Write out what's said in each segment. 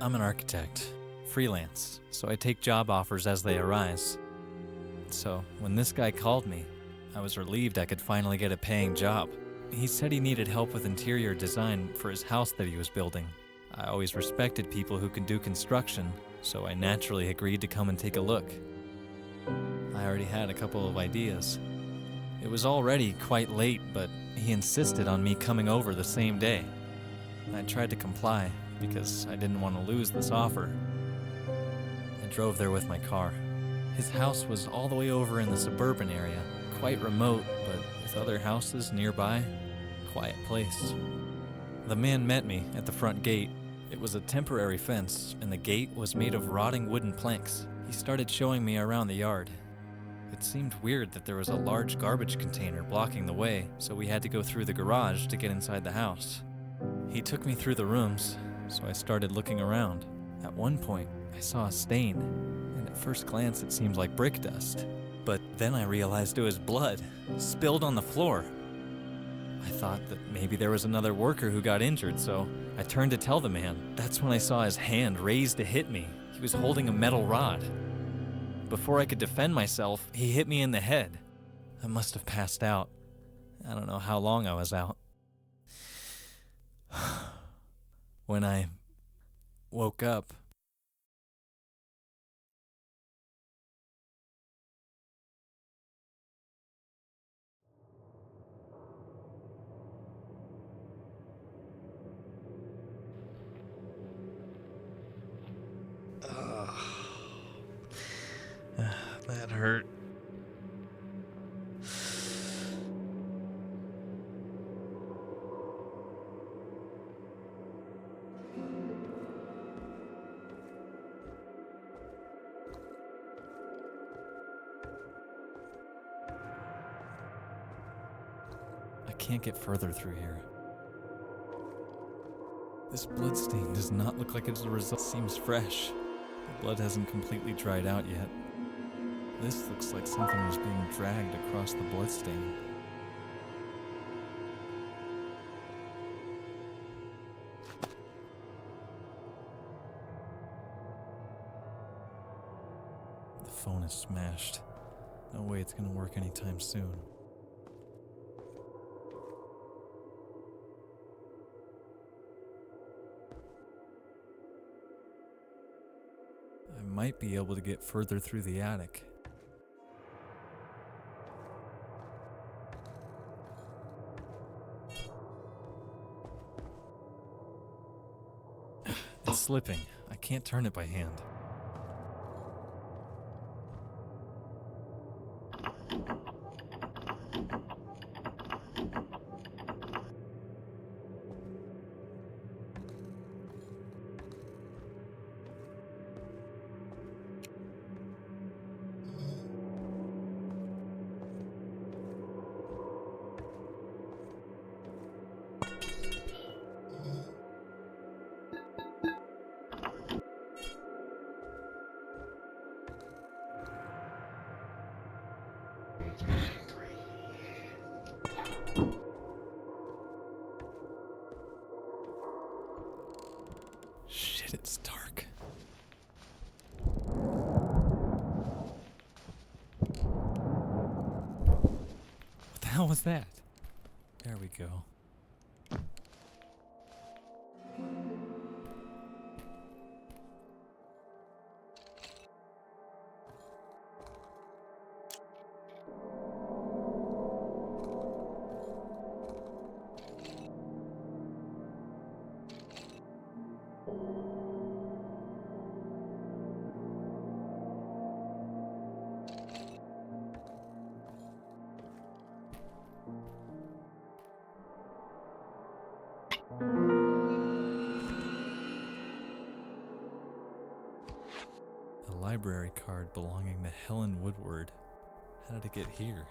I'm an architect, freelance, so I take job offers as they arise. So when this guy called me, I was relieved I could finally get a paying job. He said he needed help with interior design for his house that he was building. I always respected people who can do construction, so I naturally agreed to come and take a look. I already had a couple of ideas. It was already quite late, but he insisted on me coming over the same day. I tried to comply because I didn't want to lose this offer. I drove there with my car. His house was all the way over in the suburban area, quite remote, but with other houses nearby, quiet place. The man met me at the front gate. It was a temporary fence, and the gate was made of rotting wooden planks. He started showing me around the yard. It seemed weird that there was a large garbage container blocking the way, so we had to go through the garage to get inside the house. He took me through the rooms, so I started looking around. At one point, I saw a stain, and at first glance it seemed like brick dust. But then I realized it was blood, spilled on the floor. I thought that maybe there was another worker who got injured, so I turned to tell the man. That's when I saw his hand raised to hit me. He was holding a metal rod. Before I could defend myself, he hit me in the head. I must have passed out. I don't know how long I was out. When I woke up, that hurt. I can't get further through here. This bloodstain does not look like it's a result. It seems fresh. The blood hasn't completely dried out yet. This looks like something was being dragged across the bloodstain. The phone is smashed. No way it's gonna work anytime soon. I might be able to get further through the attic. It's slipping. I can't turn it by hand. Shit, it's dark. What the hell was that? There we go. A library card belonging to Helen Woodward. How did it get here?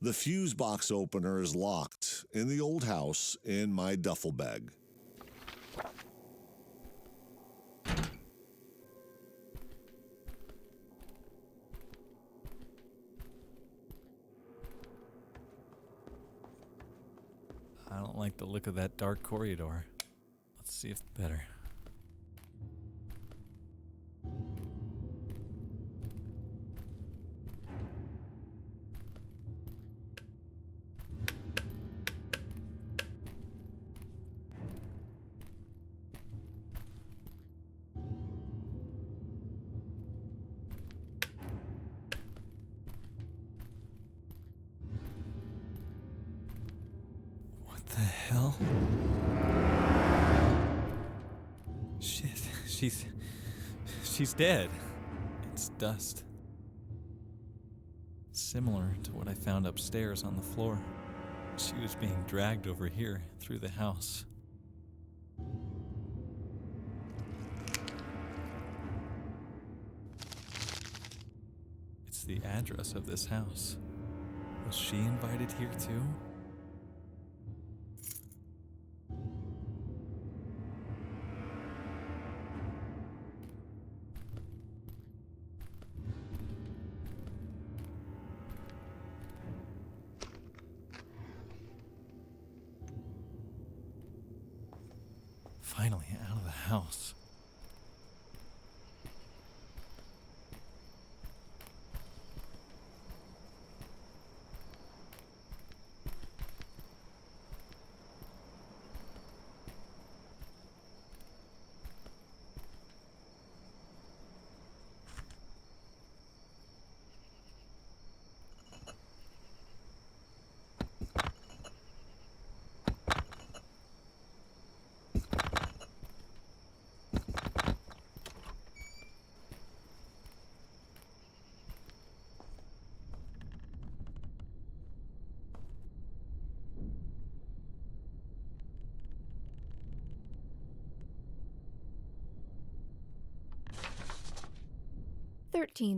The fuse box opener is locked in the old house in my duffel bag. I don't like the look of that dark corridor. Let's see if better. What the hell? Shit, she's dead. It's dust. Similar to what I found upstairs on the floor. She was being dragged over here through the house. It's the address of this house. Was she invited here too? Finally out of the house.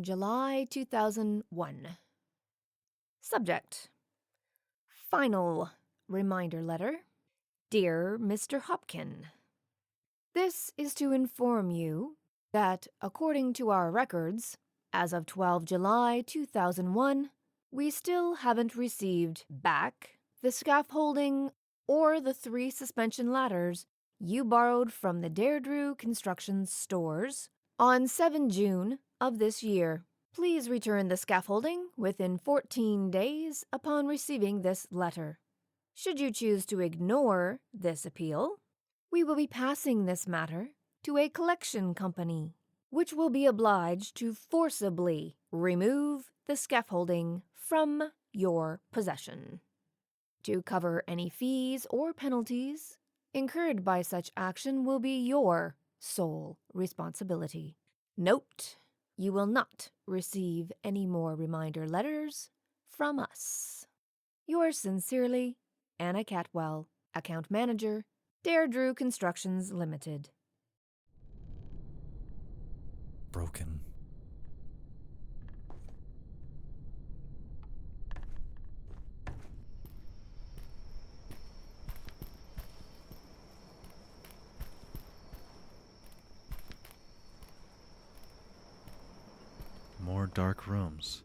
July 2001. Subject: Final reminder letter. Dear Mr. Hopkin, this is to inform you that, according to our records, as of 12 July 2001, we still haven't received back the scaffolding or the 3 suspension ladders you borrowed from the Deirdre Construction stores on 7 June of this year. Please return the scaffolding within 14 days upon receiving this letter. Should you choose to ignore this appeal, we will be passing this matter to a collection company, which will be obliged to forcibly remove the scaffolding from your possession. To cover any fees or penalties incurred by such action will be your sole responsibility. Note: you will not receive any more reminder letters from us. Yours sincerely, Anna Catwell, Account Manager, Deirdre Constructions Limited. Broken. More dark rooms.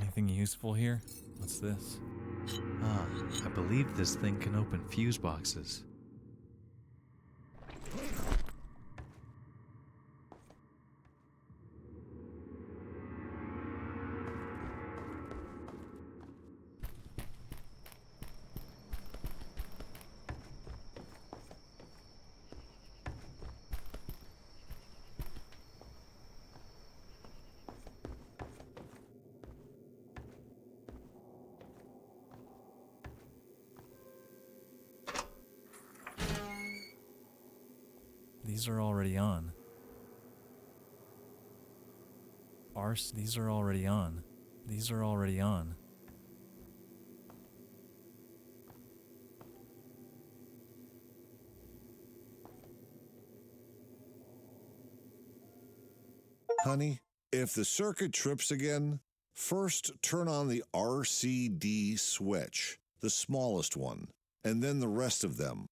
Anything useful here? What's this? I believe this thing can open fuse boxes. These are already on. These are already on. These are already on. Honey, if the circuit trips again, first turn on the RCD switch, the smallest one, and then the rest of them.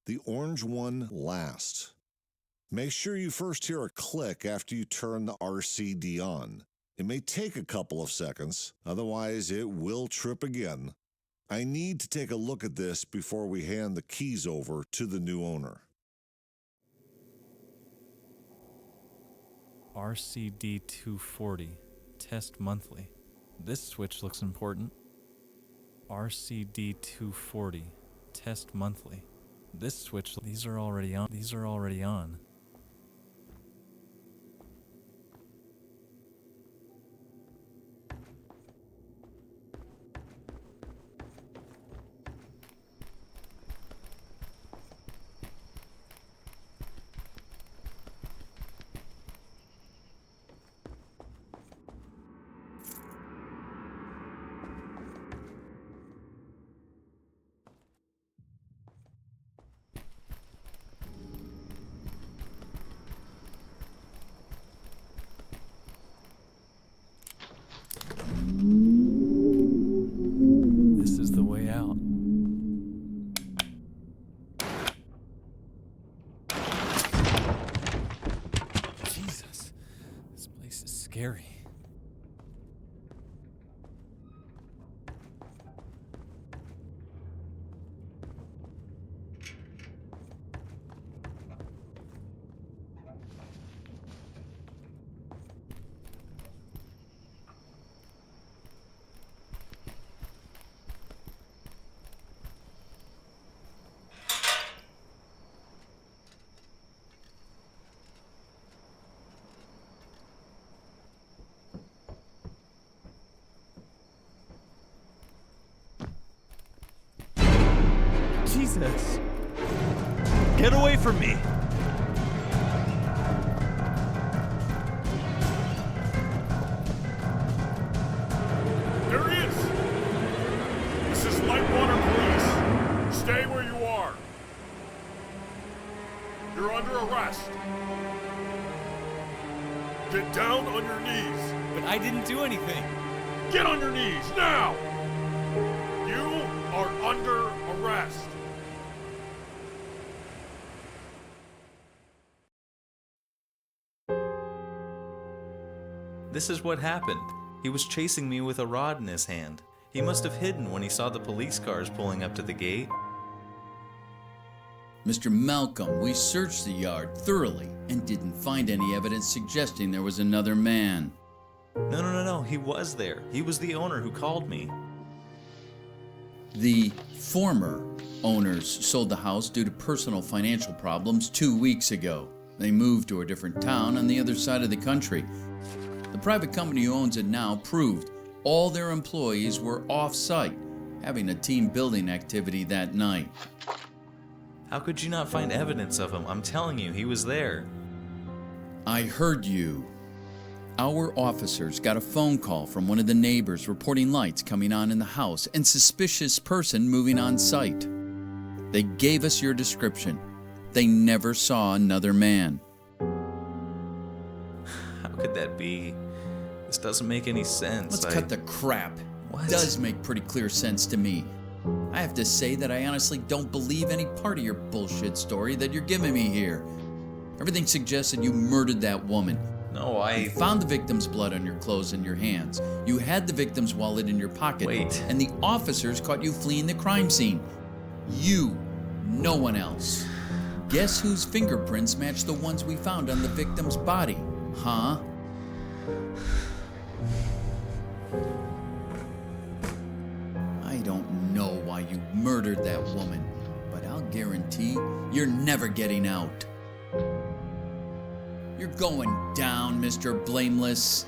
The orange one last. Make sure you first hear a click after you turn the RCD on. It may take a couple of seconds, otherwise it will trip again. I need to take a look at this before we hand the keys over to the new owner. RCD 240. Test monthly. This switch looks important. RCD 240. Test monthly. This switch, these are already on. These are already on. This is the way out. Jesus, this place is scary. Jesus! Get away from me! There he is! This is Lightwater Police. Stay where you are. You're under arrest. Get down on your knees. But I didn't do anything! Get on your knees, now! You are under arrest. This is what happened. He was chasing me with a rod in his hand. He must have hidden when he saw the police cars pulling up to the gate. Mr. Malcolm, we searched the yard thoroughly and didn't find any evidence suggesting there was another man. No, he was there. He was the owner who called me. The former owners sold the house due to personal financial problems 2 weeks ago. They moved to a different town on the other side of the country. The private company who owns it now proved all their employees were off-site, having a team building activity that night. How could you not find evidence of him? I'm telling you, he was there. I heard you. Our officers got a phone call from one of the neighbors reporting lights coming on in the house and suspicious person moving on site. They gave us your description. They never saw another man. How could that be? This doesn't make any sense. Let's cut the crap. What? It does make pretty clear sense to me. I have to say that I honestly don't believe any part of your bullshit story that you're giving me here. Everything suggests that you murdered that woman. No, You found the victim's blood on your clothes and your hands. You had the victim's wallet in your pocket. Wait. And the officers caught you fleeing the crime scene. You, no one else. Guess whose fingerprints match the ones we found on the victim's body? Huh? I don't know why you murdered that woman, but I'll guarantee you're never getting out. You're going down, Mr. Blameless.